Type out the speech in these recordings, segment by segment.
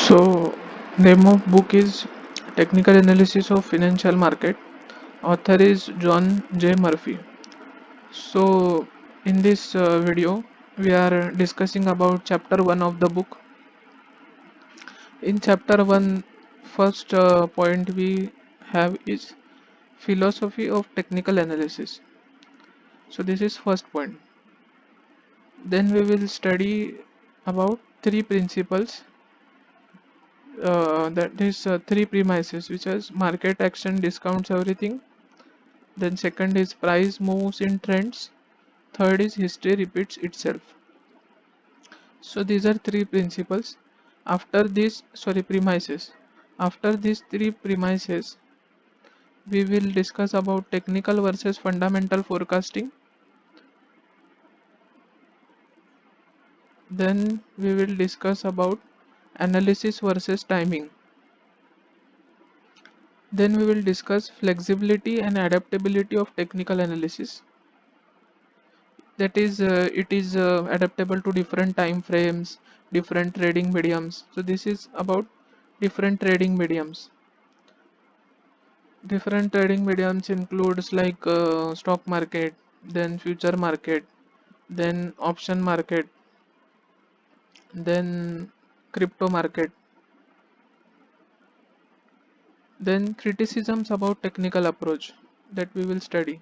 So, name of book is Technical Analysis of Financial Market. Author is John J. Murphy. So, in this video, we are discussing about chapter 1 of the book. In chapter 1, first point we have is philosophy of technical analysis. So, this is first point. Then we will study about three principles, that is three premises, which is market action discounts everything. Then second is price moves in trends. Third is history repeats itself. So these are three principles. Premises. After these three premises, we will discuss about technical versus fundamental forecasting. Then we will discuss about analysis versus timing. Then we will discuss flexibility and adaptability of technical analysis. That is, it is adaptable to different time frames, different trading mediums. So this is about different trading mediums. Different trading mediums includes like stock market, then future market, then option market, then crypto market. Then criticisms about technical approach that we will study.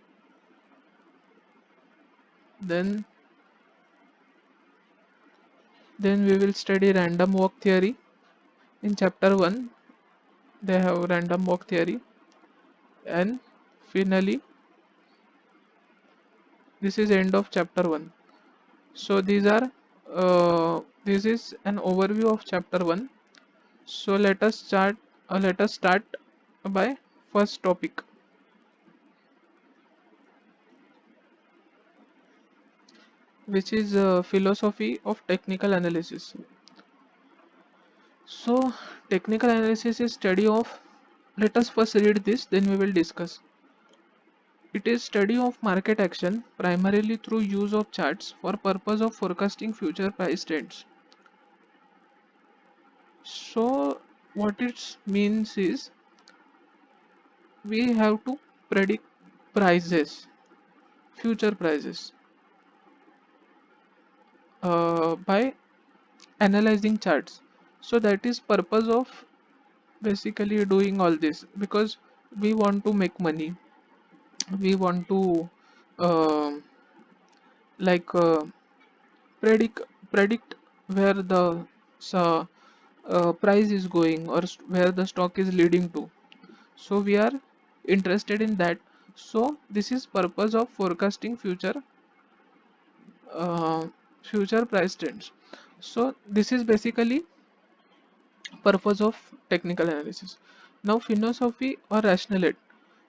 Then then we will study random walk theory. In chapter 1 they have random walk theory. And finally, this is end of chapter 1. So this is an overview of chapter 1. So let us start by first topic, which is philosophy of technical analysis. So technical analysis is study of, let us first read this, then we will discuss. It is study of market action primarily through use of charts for purpose of forecasting future price trends. So what it means is we have to predict prices, future prices, by analyzing charts. So that is purpose of basically doing all this, because we want to make money. We want to uh, like predict predict where the uh, price is going, or where the stock is leading to. So we are interested in that. So this is purpose of forecasting uh, future price trends. So this is basically purpose of technical analysis. Now philosophy or rationality.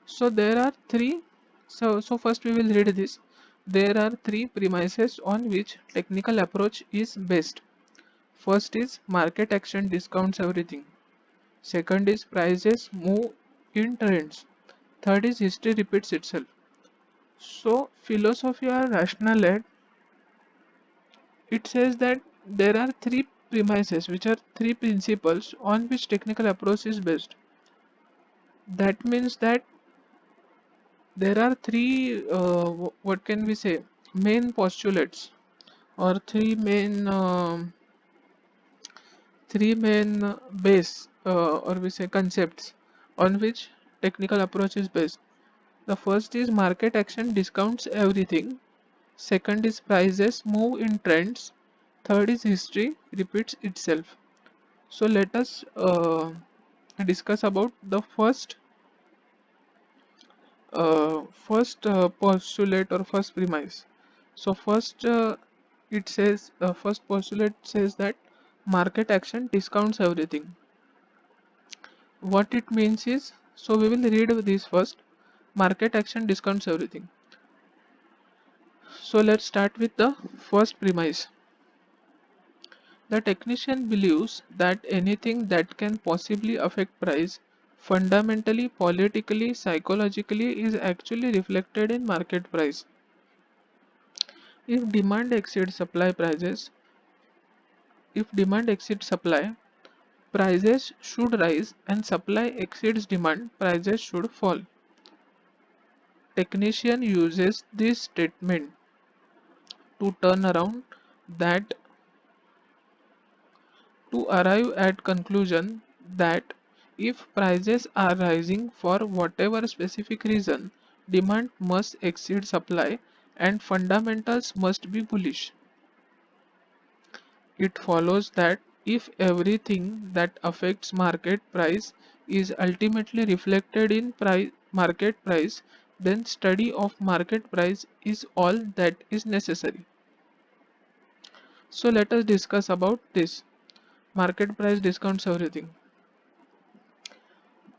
So there are three. So first we will read this. There are three premises on which technical approach is based. First is market action discounts everything. Second is prices move in trends. Third is history repeats itself. So philosophy or rationality, it says that there are three premises, which are three principles on which technical approach is based. That means that there are three, what can we say, main postulates, or three main base, or we say concepts, on which technical approach is based. The first is market action discounts everything. Second is prices move in trends. Third is history repeats itself. So let us discuss about the first postulate or first premise. So first postulate says that market action discounts everything. What it means is, so we will read this first. Market action discounts everything. So let's start with the first premise. The technician believes that anything that can possibly affect price, fundamentally, politically, psychologically, is actually reflected in market price. If demand exceeds supply prices, if demand exceeds supply, prices should rise and supply exceeds demand, prices should fall. Technician uses this statement to turn around that to arrive at conclusion that if prices are rising for whatever specific reason, demand must exceed supply and fundamentals must be bullish. It follows that if everything that affects market price is ultimately reflected in market price, then study of market price is all that is necessary. So let us discuss about this. Market price discounts everything.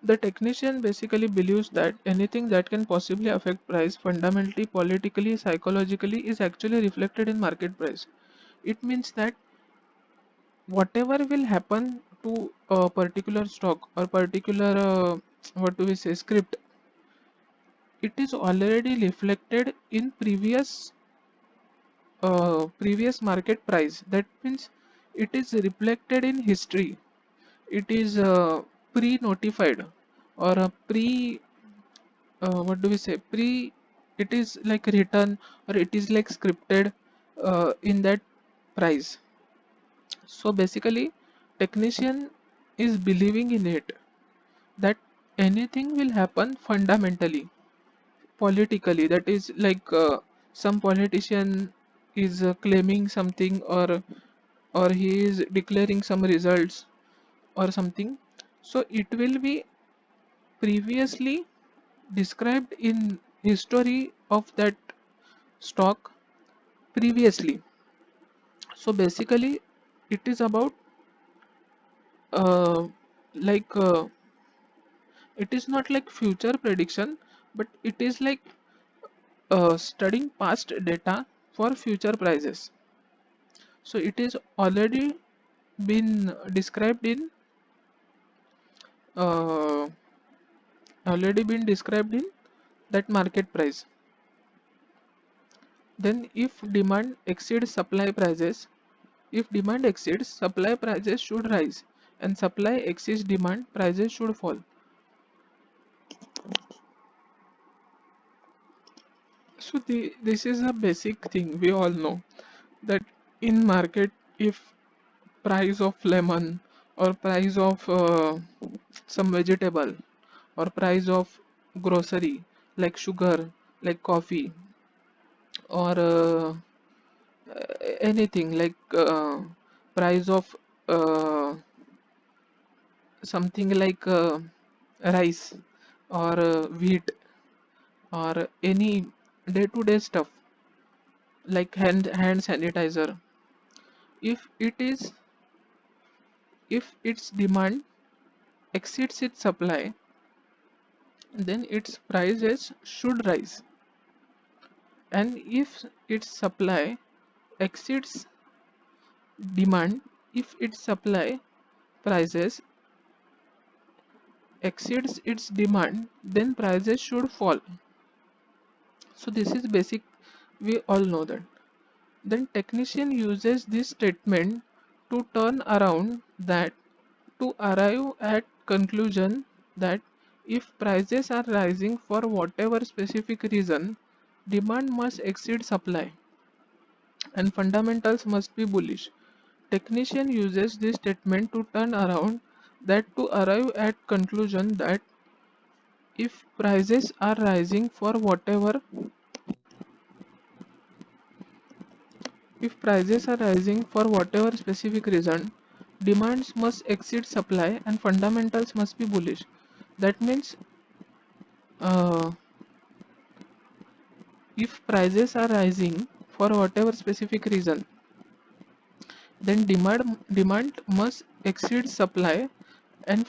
The technician basically believes that anything that can possibly affect price fundamentally, politically, psychologically is actually reflected in market price. It means that whatever will happen to a particular stock or particular what do we say script, it is already reflected in previous market price. That means it is reflected in history. It is pre-notified or a pre what do we say pre it is like written or it is like scripted in that price. So basically technician is believing in it that anything will happen fundamentally politically, that is like some politician is claiming something or he is declaring some results or something, so it will be previously described in history of that stock previously. So basically it is about uh, like it is not like future prediction, but it is like studying past data for future prices. So it is described in uh, already been described in that market price. Then if demand exceeds supply, prices should rise, and supply exceeds demand, prices should fall. So this is a basic thing we all know that in market, if price of lemon or price of some vegetable or price of grocery like sugar, like coffee, or anything like price of uh, something like rice or wheat or any day-to-day stuff like hand sanitizer, if it is if its demand exceeds its supply, then its prices should rise, and if its supply exceeds demand, if its supply prices exceeds its demand, then prices should fall. So this is basic, we all know that. Then technician uses this statement to turn around that to arrive at conclusion that if prices are rising for whatever specific reason, demand must exceed supply and fundamentals must be bullish. Technician uses this statement to turn around that to arrive at conclusion that if prices are rising for whatever if prices are rising for whatever specific reason, demands must exceed supply and fundamentals must be bullish. That means uh, if prices are rising for whatever specific reason, then demand must exceed supply and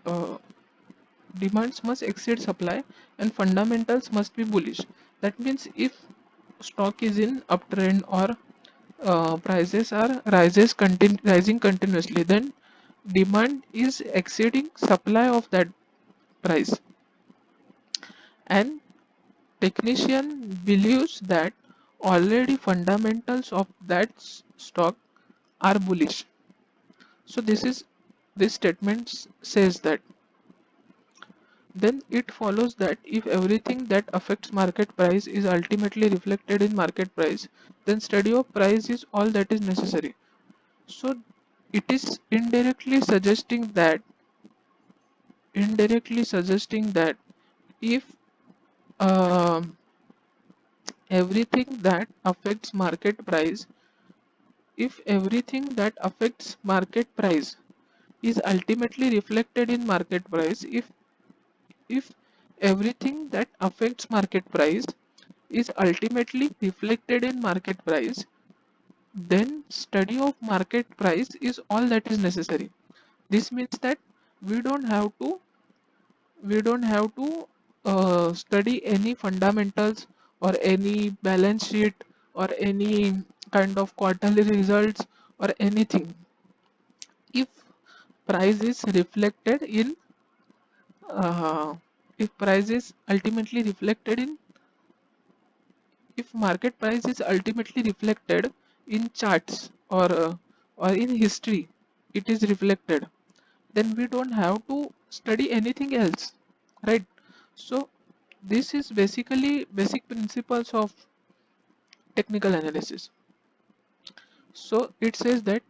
uh, demands must exceed supply and fundamentals must be bullish. That means if stock is in uptrend or prices are rising continuously, then demand is exceeding supply of that price, and technician believes that already fundamentals of that stock are bullish. So this statement says that, then it follows that if everything that affects market price is ultimately reflected in market price, then study of price is all that is necessary. So it is indirectly suggesting that if um, everything that affects market price if everything that affects market price is ultimately reflected in market price, if everything that affects market price is ultimately reflected in market price, then study of market price is all that is necessary. This means that we don't have to study any fundamentals or any balance sheet or any kind of quarterly results or anything. If price is reflected in if price is ultimately reflected in if market price is ultimately reflected in charts or in history, it is reflected, then we don't have to study anything else, right? So this is basically basic principles of technical analysis. So it says that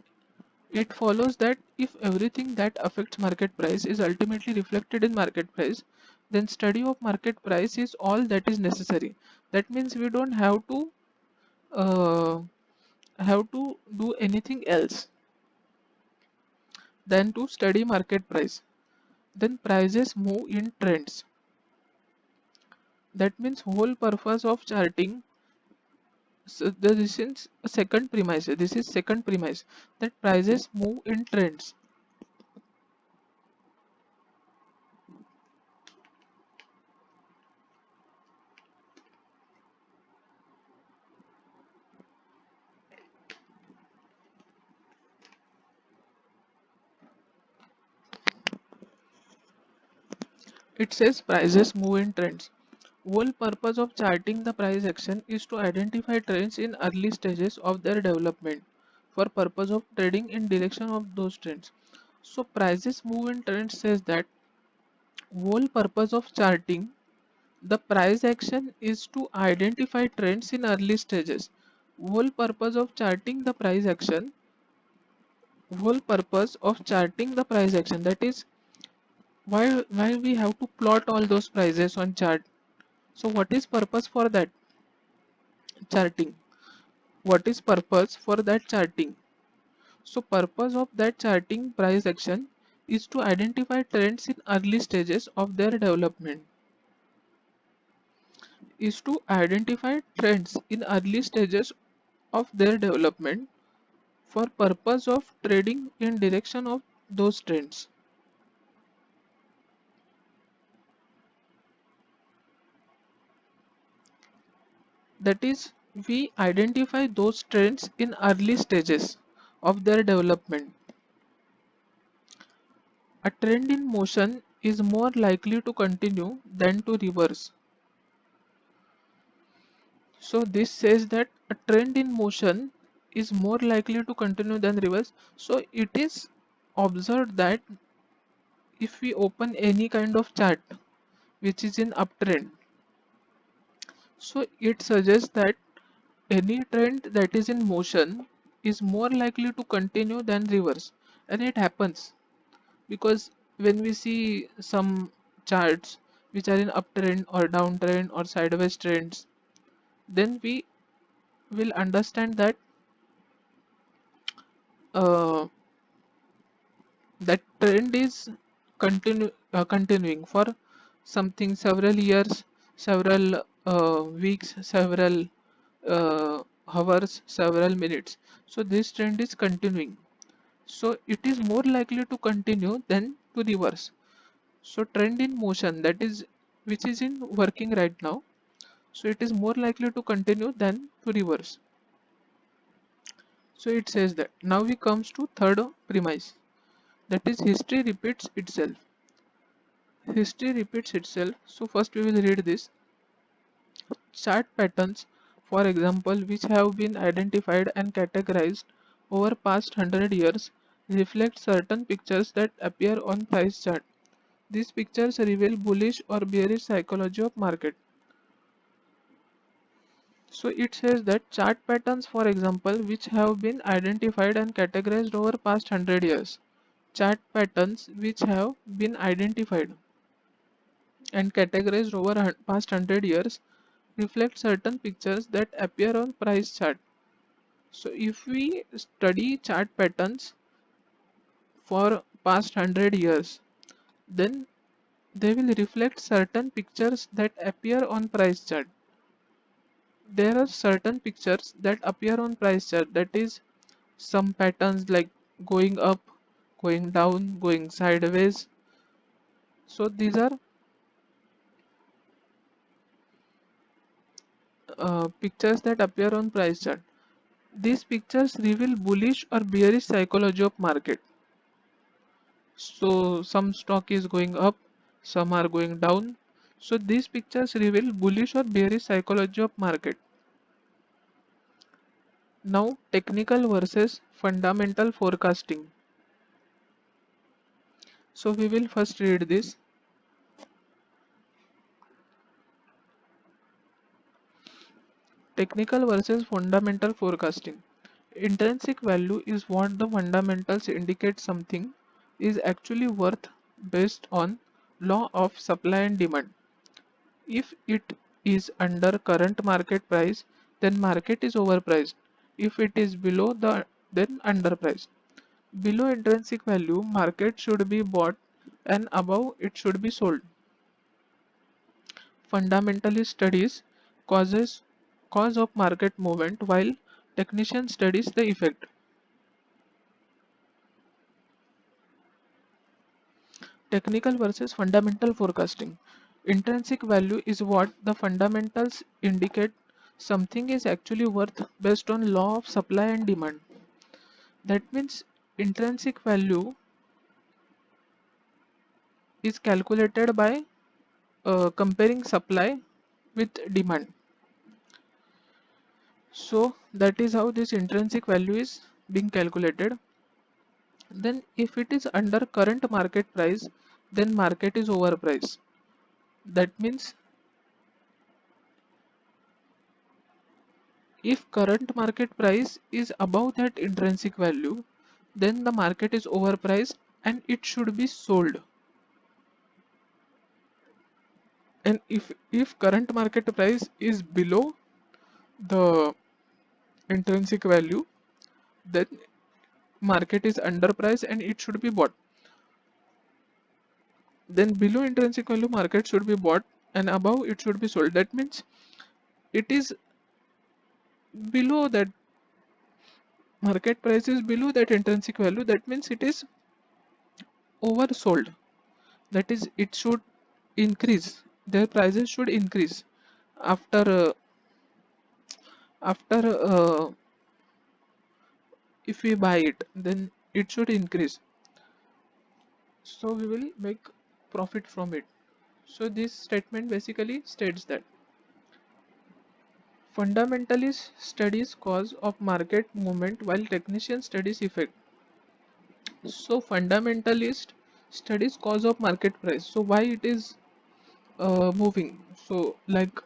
it follows that if everything that affects market price is ultimately reflected in market price, then study of market price is all that is necessary. That means we don't uh, have to do anything else than to study market price. Then prices move in trends. That means whole purpose of charting. So this is a second premise. This is second premise, that prices move in trends. It says prices move in trends. Whole purpose of charting the price action is to identify trends in early stages of their development for purpose of trading in direction of those trends. So prices move in trends says that whole purpose of charting the price action is to identify trends in early stages. Whole purpose of charting the price action, whole purpose of charting the price action, that is why we have to plot all those prices on chart. So what is purpose for that charting? What is purpose for that charting? So purpose of that charting price action is to identify trends in early stages of their development. Is to identify trends in early stages of their development for purpose of trading in direction of those trends. That is, we identify those trends in early stages of their development. A trend in motion is more likely to continue than to reverse. So this says that a trend in motion is more likely to continue than reverse. So it is observed that if we open any kind of chart which is in uptrend, so it suggests that any trend that is in motion is more likely to continue than reverse. And it happens because when we see some charts which are in uptrend or downtrend or sideways trends, then we will understand that uh, that trend is continuing for something several years, several weeks, several hours, several minutes. So this trend is continuing, so it is more likely to continue than to reverse. So trend in motion, that is which is in working right now, so it is more likely to continue than to reverse. So it says that. Now we comes to third premise, that is history repeats itself. History repeats itself. So first we will read this. Chart patterns, for example, which have been identified and categorized over past 100 years reflect certain pictures that appear on price chart. These pictures reveal bullish or bearish psychology of market. So it says that chart patterns, for example, which have been identified and categorized over past 100 years. Chart patterns which have been identified and categorized over past 100 years reflect certain pictures that appear on price chart. So if we study chart patterns for past 100 years, then they will reflect certain pictures that appear on price chart. There are certain pictures that appear on price chart, that is some patterns like going up, going down, going sideways. So these are pictures that appear on price chart. These pictures reveal bullish or bearish psychology of market. So some stock is going up, some are going down. So these pictures reveal bullish or bearish psychology of market. Now technical versus fundamental forecasting. So we will first read this. Technical versus fundamental forecasting. Intrinsic value is what the fundamentals indicate something is actually worth based on law of supply and demand. If it is under current market price, then market is overpriced. If it is below then underpriced. Below intrinsic value, market should be bought and above it should be sold. Fundamentalist studies causes cause of market movement while technician studies the effect. Technical versus fundamental forecasting. Intrinsic value is what the fundamentals indicate something is actually worth based on law of supply and demand. That means intrinsic value is calculated by comparing supply with demand. So that is how this intrinsic value is being calculated. Then if it is under current market price, then market is overpriced. That means if current market price is above that intrinsic value, then the market is overpriced and it should be sold. And if current market price is below the intrinsic value, then market is underpriced and it should be bought. Then below intrinsic value, market should be bought and above it should be sold. That means it is below that, market price is below that intrinsic value. That means it is oversold. That is, it should increase, their prices should increase after after if we buy it, then it should increase, so we will make profit from it. So this statement basically states that fundamentalist studies cause of market movement while technician studies effect. So fundamentalist studies cause of market price, so why it is moving. So like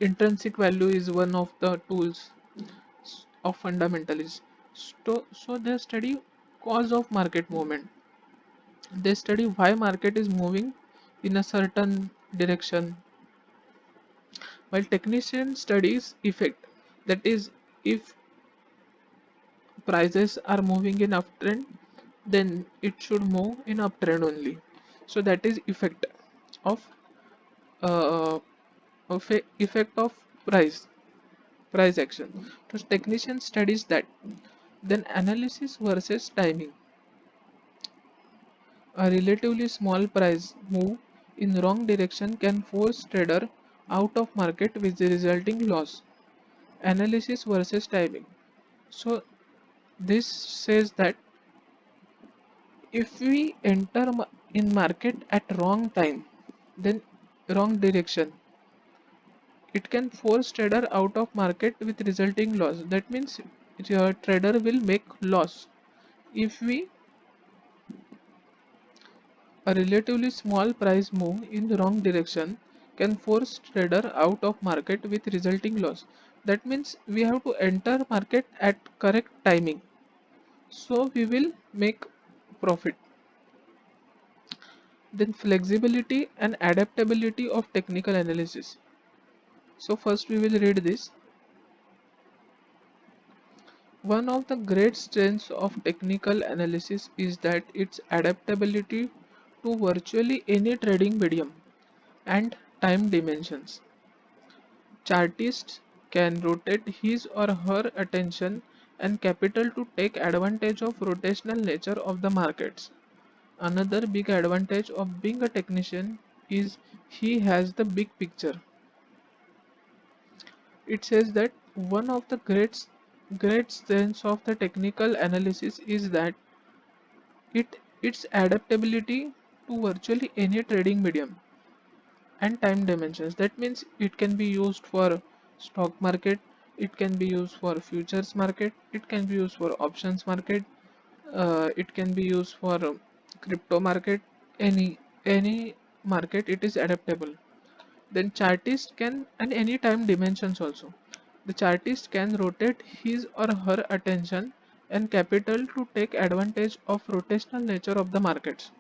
intrinsic value is one of the tools of fundamentalists. So they study cause of market movement. They study why market is moving in a certain direction, while technician studies effect. That is, if prices are moving in uptrend, then it should move in uptrend only. So that is effect of uh, effect of price action. So technician studies that. Then analysis versus timing. A relatively small price move in wrong direction can force trader out of market with the resulting loss. Analysis versus timing. So this says that if we enter in market at wrong time, then wrong direction, it can force trader out of market with resulting loss. That means trader will make loss. If we A relatively small price move in the wrong direction can force trader out of market with resulting loss. That means we have to enter market at correct timing. So we will make profit. Then flexibility and adaptability of technical analysis. So first we will read this. One of the great strengths of technical analysis is that its adaptability to virtually any trading medium and time dimensions. Chartists can rotate his or her attention and capital to take advantage of rotational nature of the markets. Another big advantage of being a technician is he has the big picture. It says that one of the great strengths of the technical analysis is that its adaptability to virtually any trading medium and time dimensions. That means it can be used for stock market, it can be used for futures market, it can be used for options market, it can be used for crypto market, any market. It is adaptable. Then chartist can, and any time dimensions also, the chartist can rotate his or her attention and capital to take advantage of rotational nature of the markets.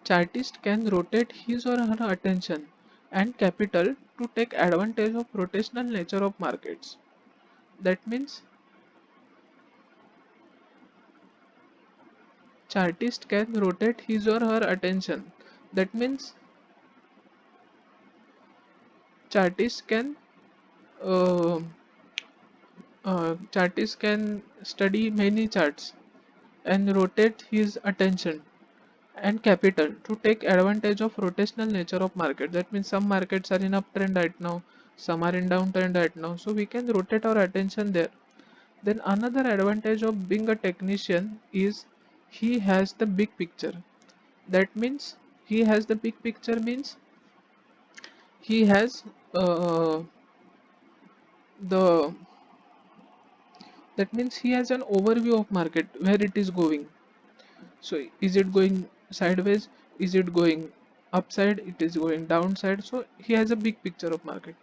Chartist can rotate his or her attention and capital to take advantage of rotational nature of markets. That means chartist can rotate his or her attention. That means chartist can uh, chartist can study many charts and rotate his attention and capital to take advantage of rotational nature of market. That means some markets are in uptrend right now, some are in downtrend right now, so we can rotate our attention there. Then another advantage of being a technician is he has the big picture. That means he has the big picture means he has the that means he has an overview of market where it is going. So is it going sideways? Is it going upside? It is going downside. So he has a big picture of market.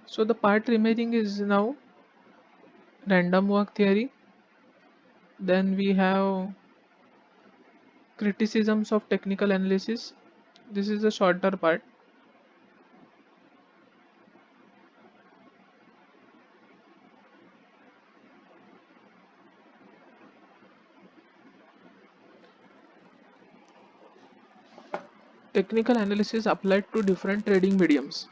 So the part remaining is now random walk theory. Then we have criticisms of technical analysis. This is the shorter part. Technical analysis applied to different trading mediums.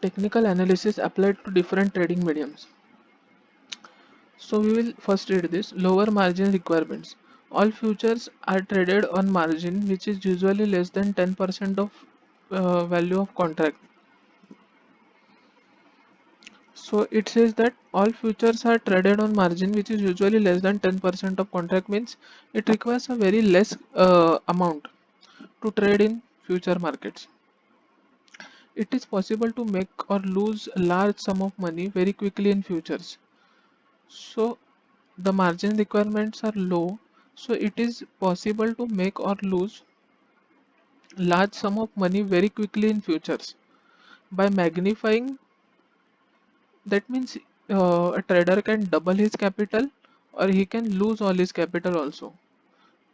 Technical analysis applied to different trading mediums. So we will first read this. Lower margin requirements. All futures are traded on margin which is usually less than 10% of value of contract. So it says that all futures are traded on margin which is usually less than 10% of contract, means it requires a very less amount to trade in future markets. It is possible to make or lose a large sum of money very quickly in futures. So the margin requirements are low, so it is possible to make or lose large sum of money very quickly in futures by magnifying. That means a trader can double his capital or he can lose all his capital also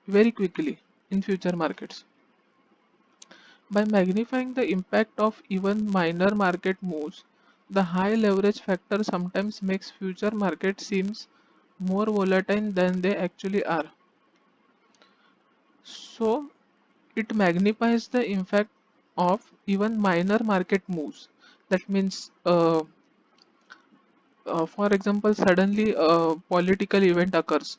very quickly in future markets. By magnifying the impact of even minor market moves, the high leverage factor sometimes makes future market seems more volatile than they actually are. So it magnifies the impact of even minor market moves. That means For example, suddenly a political event occurs,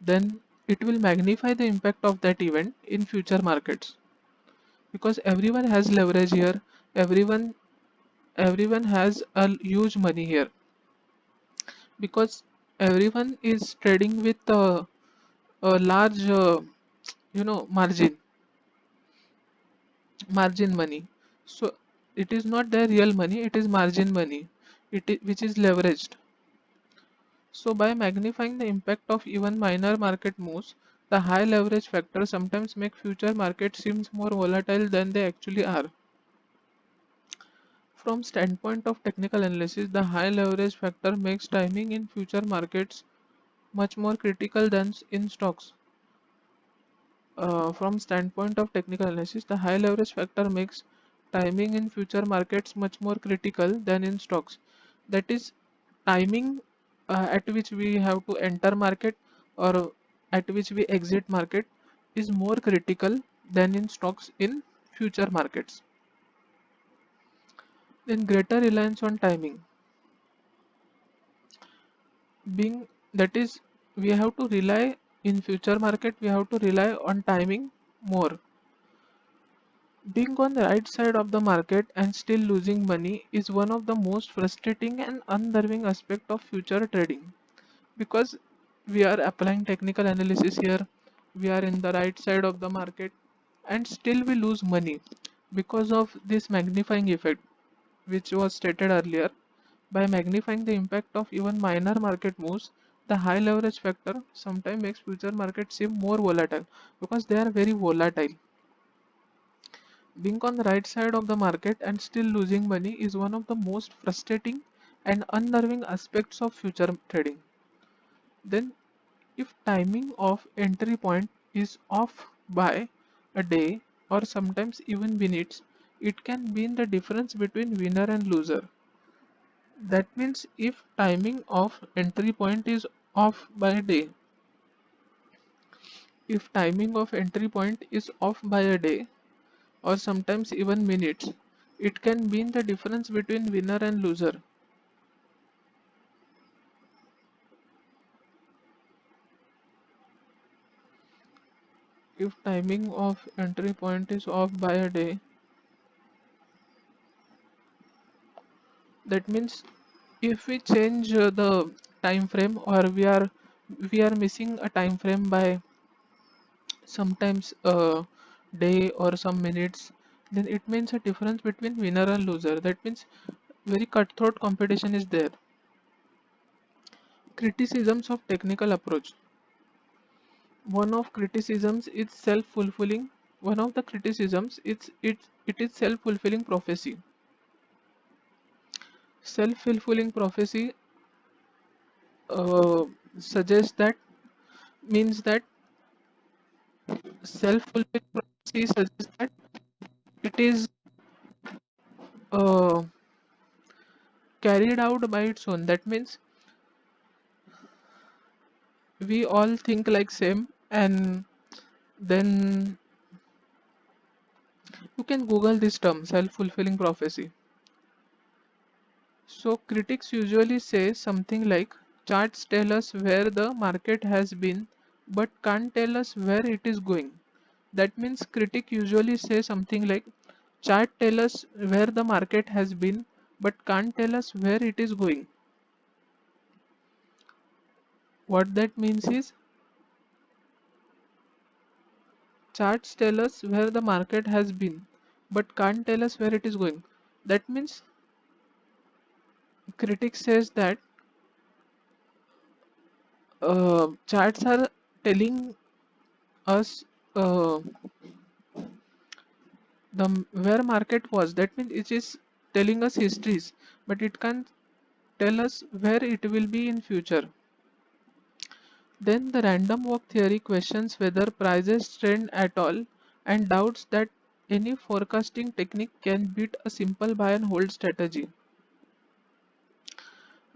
then it will magnify the impact of that event in future markets, because everyone has leverage here. Everyone everyone has a huge money here, because everyone is trading with a large margin money. So it is not their real money, it is margin money, which is leveraged. So by magnifying the impact of even minor market moves, the high leverage factor sometimes make future markets seems more volatile than they actually are. From standpoint of technical analysis, the high leverage factor makes timing in future markets much more critical than in stocks. From standpoint of technical analysis, the high leverage factor makes timing in future markets much more critical than in stocks. That is, timing at which we have to enter market or at which we exit market is more critical than in stocks in future markets. Then greater reliance on timing, being that is, we have to rely in future market, we have to rely on timing more. Being on the right side of the market and still losing money is one of the most frustrating and unnerving aspect of future trading, because we are applying technical analysis here, we are in the right side of the market and still we lose money because of this magnifying effect which was stated earlier. By magnifying the impact of even minor market moves, the high leverage factor sometimes makes future markets seem more volatile, because they are very volatile. Being on the right side of the market and still losing money is one of the most frustrating and unnerving aspects of future trading. Then, if timing of entry point is off by a day or sometimes even minutes, it can mean the difference between winner and loser. That means if timing of entry point is off by a day, if timing of entry point is off by a day or sometimes even minutes, it can mean the difference between winner and loser. If timing of entry point is off by a day, that means if we change the time frame, or we are missing a time frame by sometimes a day or some minutes, then it means a difference between winner and loser. That means very cutthroat competition is there. Criticisms of technical approach. One of criticisms is self-fulfilling. One of the criticisms it is self-fulfilling prophecy. Self-fulfilling prophecy uh, suggests that means that self-fulfilling prophecy suggests that it is uh, carried out by its own. That means we all think like same, and then you can google this term self-fulfilling prophecy. So critics usually say something like, charts tell us where the market has been but can't tell us where it is going. That means critic usually say something like, chart tell us where the market has been but can't tell us where it is going. What that means is, charts tell us where the market has been but can't tell us where it is going. That means critic says that charts are telling us uh, the where market was. That means it is telling us histories, but it can't tell us where it will be in future. Then the random walk theory questions whether prices trend at all and doubts that any forecasting technique can beat a simple buy and hold strategy.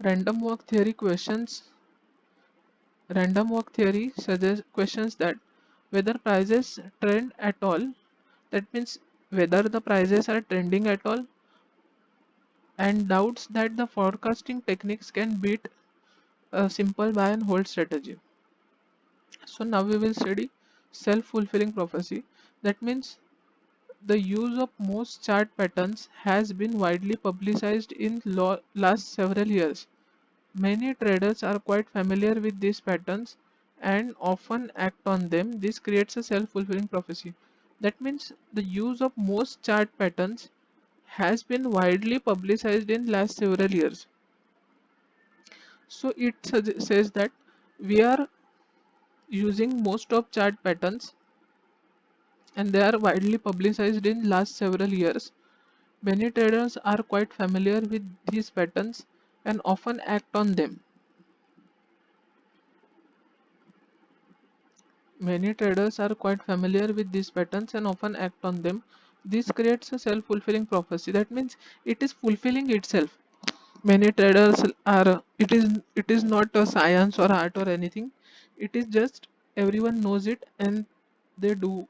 Random walk theory questions Random walk theory suggests questions that whether prices trend at all, that means whether the prices are trending at all, and doubts that the forecasting techniques can beat a simple buy and hold strategy. So now we will study self-fulfilling prophecy. That means the use of most chart patterns has been widely publicized in last several years. Many traders are quite familiar with these patterns and often act on them. This creates a self-fulfilling prophecy. That means the use of most chart patterns has been widely publicized in last several years. So it says that we are using most of chart patterns and they are widely publicized in last several years. Many traders are quite familiar with these patterns and often act on them. Many traders are quite familiar with these patterns and often act on them. This creates a self-fulfilling prophecy. That means it is fulfilling itself. Many traders are it is not a science or art or anything. It is just everyone knows it and they do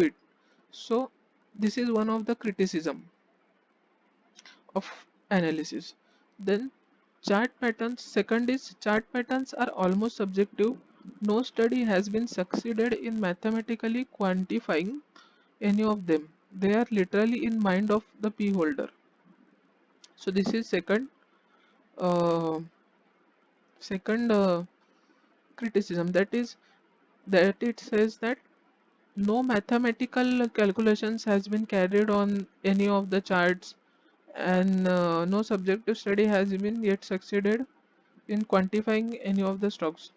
it. So this is one of the criticism of analysis. Then chart patterns. Second is chart patterns are almost subjective. No study has been succeeded in mathematically quantifying any of them. They are literally in mind of the p holder. So this is uh, second criticism. That is that it says that no mathematical calculations has been carried on any of the charts and no subjective study has been yet succeeded in quantifying any of the stocks.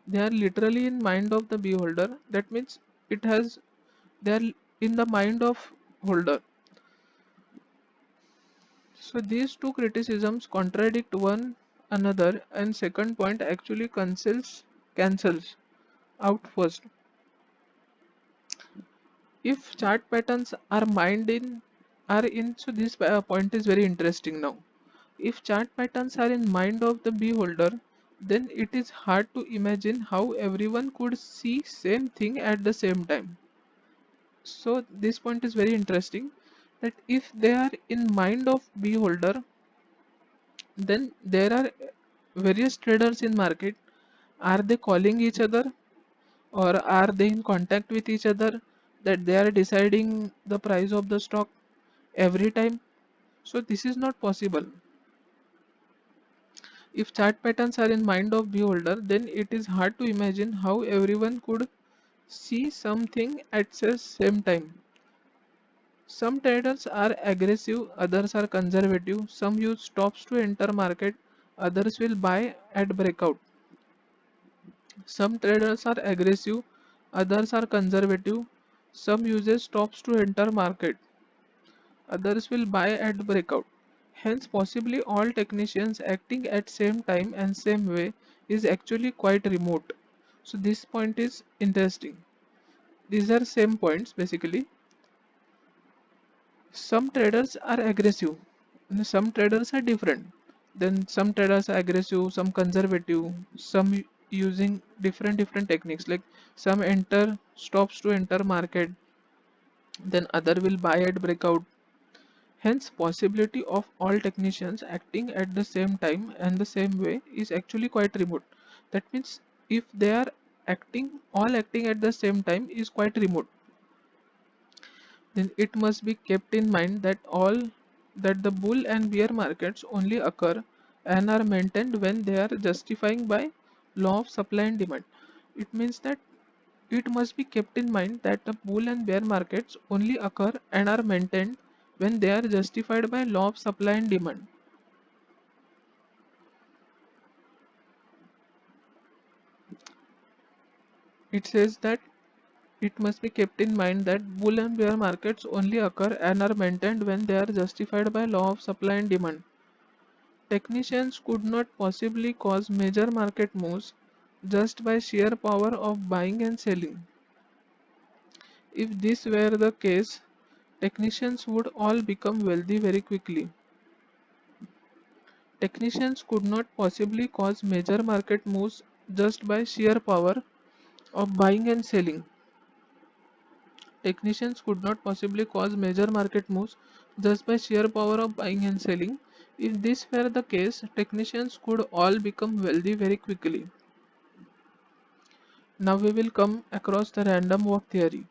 They are literally in mind of the beholder. That means it has they are in the mind of holder. So these two criticisms contradict one another and second point actually cancels out first. If chart patterns are in so this point is very interesting now. If chart patterns are in mind of the beholder, then it is hard to imagine how everyone could see same thing at the same time. So this point is very interesting that if they are in mind of beholder, then there are various traders in market. Are they calling each other or are they in contact with each other that they are deciding the price of the stock every time? So this is not possible. If chart patterns are in mind of beholder, then it is hard to imagine how everyone could see something at the same time. Some traders are aggressive, others are conservative. Some use stops to enter market, others will buy at breakout. Some traders are aggressive, others are conservative. Some uses stops to enter market, others will buy at breakout. Hence, possibly all technicians acting at same time and same way is actually quite remote. So this point is interesting. These are same points basically. Some traders are aggressive, and some traders are different. Then some traders are aggressive, some conservative, some using different techniques. Like some enter stops to enter market, then other will buy at breakout. Hence, possibility of all technicians acting at the same time and the same way is actually quite remote. That means if they are acting at the same time is quite remote. Then it must be kept in mind that the bull and bear markets only occur and are maintained when they are justifying by law of supply and demand. It means that it must be kept in mind that the bull and bear markets only occur and are maintained when they are justified by law of supply and demand. It says that it must be kept in mind that bull and bear markets only occur and are maintained when they are justified by law of supply and demand. Technicians could not possibly cause major market moves just by sheer power of buying and selling. If this were the case, technicians would all become wealthy very quickly. Technicians could not possibly cause major market moves just by sheer power of buying and selling. Technicians could not possibly cause major market moves just by sheer power of buying and selling. If this were the case, technicians could all become wealthy very quickly. Now we will come across the random walk theory.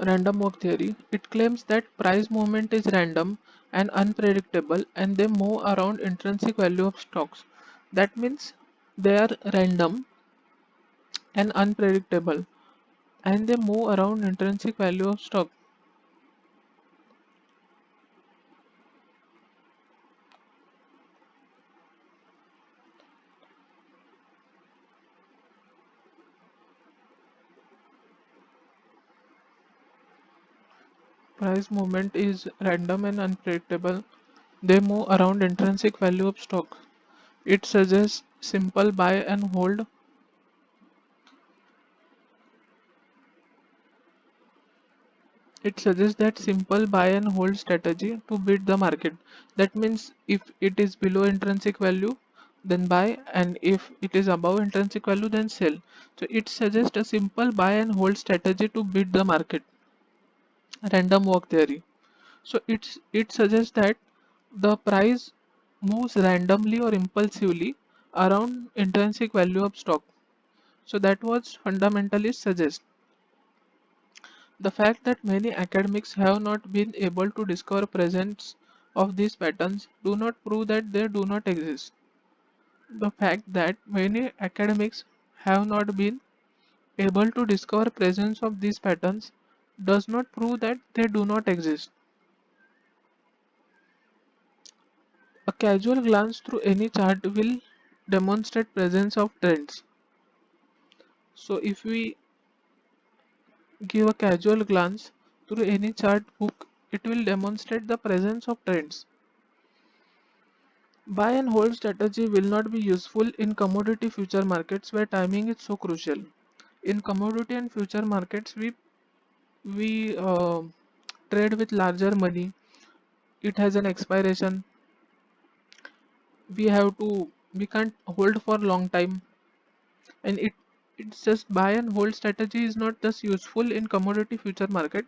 Random walk theory. It claims that price movement is random and unpredictable and they move around intrinsic value of stocks. That means they are random and unpredictable and they move around intrinsic value of stock. Price movement is random and unpredictable. They move around intrinsic value of stock. It suggests simple buy and hold. It suggests that simple buy and hold strategy to beat the market. That means if it is below intrinsic value, then buy, and if it is above intrinsic value, then sell. So it suggests a simple buy and hold strategy to beat the market. Random walk theory. So it suggests that the price moves randomly or impulsively around intrinsic value of stock. So that was fundamentally suggest. The fact that many academics have not been able to discover presence of these patterns do not prove that they do not exist. The fact that many academics have not been able to discover presence of these patterns does not prove that they do not exist. A casual glance through any chart will demonstrate presence of trends. So if we give a casual glance through any chart book, it will demonstrate the presence of trends. Buy and hold strategy will not be useful in commodity future markets where timing is so crucial. In commodity and future markets, we trade with larger money. It has an expiration. We can't hold for long time, and it's just buy and hold strategy is not just useful in commodity future market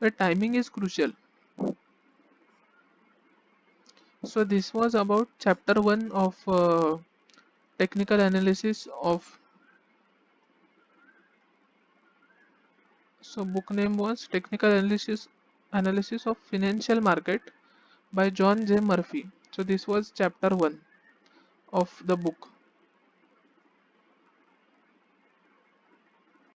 where timing is crucial. So this was about chapter 1 of technical analysis of. So book name was Technical Analysis of Financial Market by John J. Murphy. So this was chapter 1 of the book.